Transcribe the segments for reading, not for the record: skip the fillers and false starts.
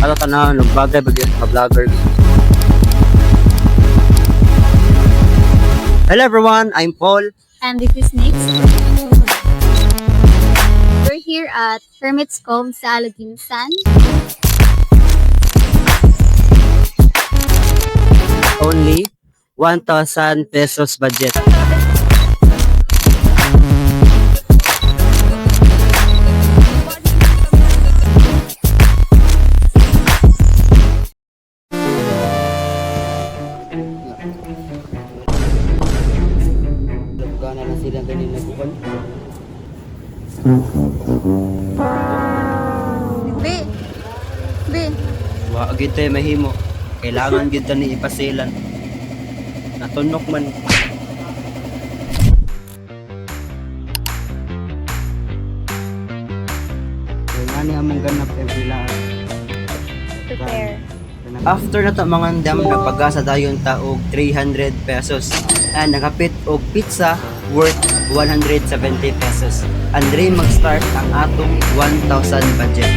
Ato tanaw nagbagay bagay mga vlogger. Hello everyone, I'm Paul. And this is Nix. We're here at Hermit's Cove sa Alaginsan. Only 1,000 pesos budget. Gana na sila ganun nagkuhan. Be! Be! Wa gid tay mahimo. Kailangan gid ta ni ipasilan. Natunok man. Kaya ni among ganap every lahat. Prepare. After na to mga dam, nagpagasa dayon ta og 300 pesos. And nakapit og pizza worth 170 pesos. Andre mag-start ang atong 1,000 budget.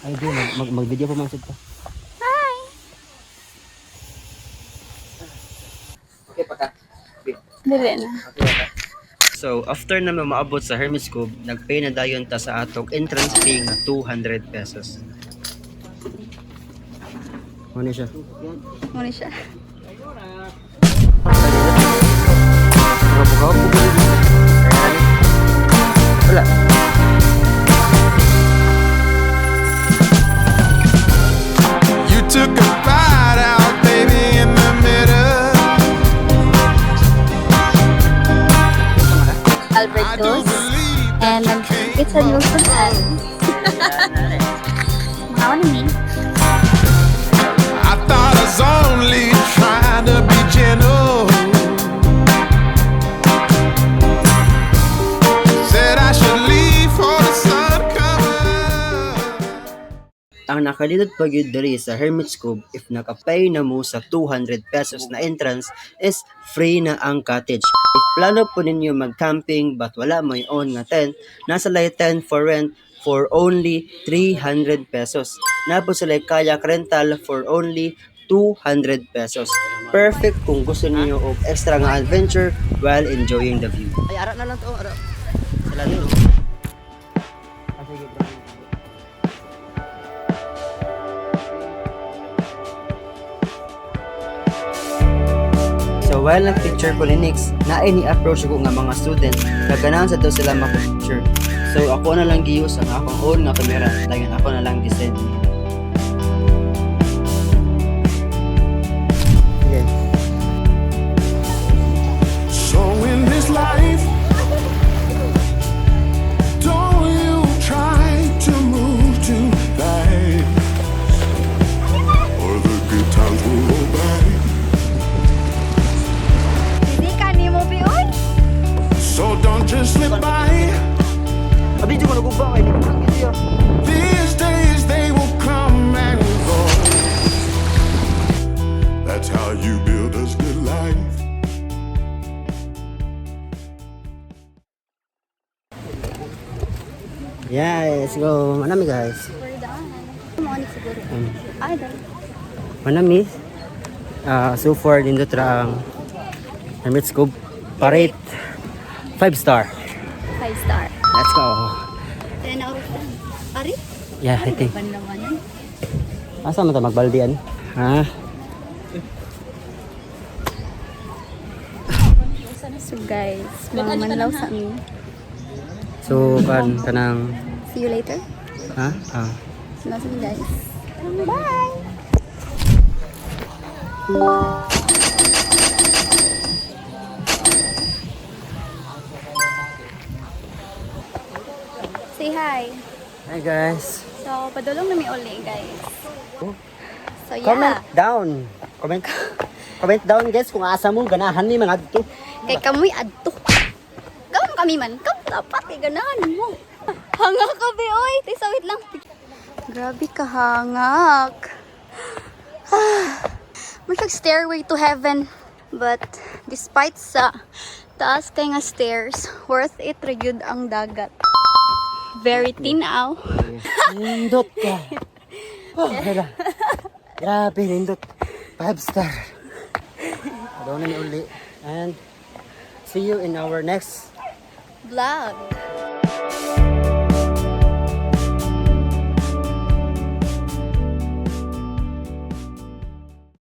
Ay, di, mag-video pa man sa ito. Hi! Okay pa ka? Dili na. So, after na maabot sa Hermit's Cove, nagpay na dayon ta sa atong entrance fee nga 200 pesos. Ano siya? Muna siya. Wala. You took a bite out, baby, in the middle. I don't Alberto's. believe And nag-pizza niyo sa tan. Mga ni. I thought I was only trying to be gentle. Said I should leave for the sun cover. Ang nakalilot pa gyud diri sa Hermit's Cove, if nakapay na mo sa 200 pesos na entrance, is free na ang cottage. If plano po ninyo mag-camping but wala mo own nga tent, nasa lay tent for rent for only 300 pesos. Napo sila kayak rental for only 200 pesos. Perfect kung gusto niyo og extra nga adventure while enjoying the view. Ay, ara na lang to, ara. Sila dito. Sige, bro. So while nag-picture ko ni Nix, na ini-approach ko nga mga student, naganahan sa daw sila maka-picture. So ako na lang giuse ang akong own nga camera, dayon ako na lang gi-send. Okay. So in this life, don't you try to move too fast, or the good times will go by. Hindi ka ni mo biyon? So don't just slip by. Abi di ko nagubang kay Nix. These days they will come and go. That's how you build a good life. Yeah, let's go. Manami guys. We're done. Mga ni siguro. Ay, dahil. Manami. So far nindot ra ang Hermit's Cove. Parate 5 star. 5 star. Let's go. 10 out of 10. Ari? Yeah, I think. Panlawanan. Asa man ta magbaldian? Ha? So guys, mga manlaw sa amin. So kanang See you later. ha? Ah. Sinasa guys. Bye! Say hi. Hi guys. So, padulong na mi uli, guys. So yeah, Comment down. Comment down guys kung asa mo ganahan ni mga dito. kay kamoy adto. Kamu kami man, kamu dapat kay ganahan mo. Hanga ka be oy, tisawit lang. Grabe ka hangak. Masyag stairway to heaven. But despite sa taas kay nga stairs, worth it ra gyud ang dagat. Very tinaw. Nindot ka. Oh, hala. Grabe, nindot. 5 star. Doon na ni uli. And see you in our next Vlog.